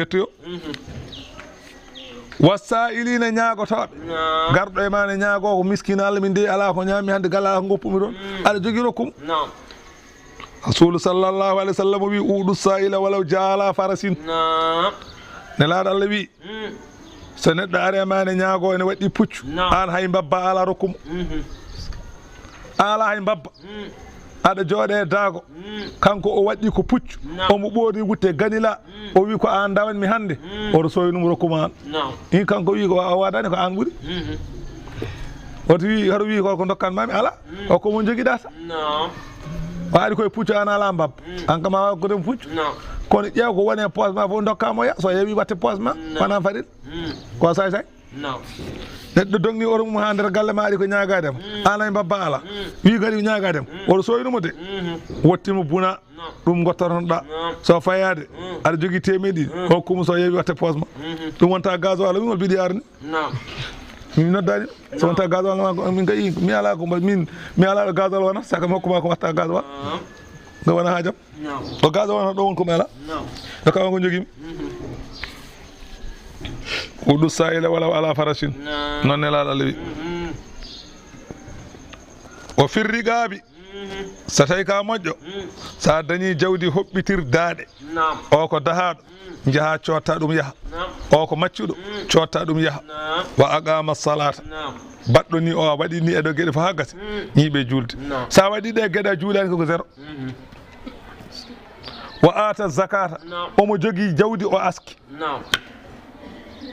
ƴettoyo wasa'ilina ñaagotoɓe garɗo e mane ñaago ko miskina Allah min de ala ko ñaami hande gala ko goppumi ɗon aɗa jogui rokkum rasulu sallallahu alayhi wa sallam wi uɗu sa'ila walaw jaala farasin nelaɗo Allah wi so neɗɗo ari e mane ñaago ene waɗɗi puccu an hay babba ala rokkumo ala hay babba aɗa jooɗe e daago kanko o waɗɗi ko puccu omo ɓoori wutte ganila o wi ko an dawanmi hannde oto soynum rokkuma an in kanko wi ko o waɗani ko an ɓuuri oto wi haɗo wi ko dokkanmami ala o komo joguiɗa ta waɗi koye puccu an ala babba an kam a wawi kodem puccu kono ƴeew ko woni e poche ma fof dokkamo ya so yeewi watte poche ma wona faɗil ko say neɗɗo dogni oro mum ha nder galle ma ari ko ñagadema an ay babba ala wi kadi ñagadema oto soynumo de wottima buna ɗum gottotonoɗa so fayade aɗa jogui temedde ɗiɗi hokkumo so yeewi watte poche ma ɗum wonta gasoil min wol mbiɗi arni min noddani so wonta gasoil ma min kay mi ala ko min mi ala ɗo gasoil wona saka mi hokkuma ko watta gasoil nga wona haajam o gasoil wona ɗo won komi ala ɗo kawa ko joguimi uɗu sa'ila walaw ala farasin non nelaɗo Allah wi o firrigaɓi so tawi ka moƴƴo sa dañi jawdi hoɓɓitirdaɗe o ko dahaɗo jaaha cotta ɗum yaaha o ko maccuɗo cotta ɗum yaaha wa aqama salata baɗɗo ni o waɗi ni eɗo gueɗe fo ha gasi ñiiɓe julde sa waɗi ɗe gueɗe a juulani koko zéro wa ata zakata omo jogui jawdi o aski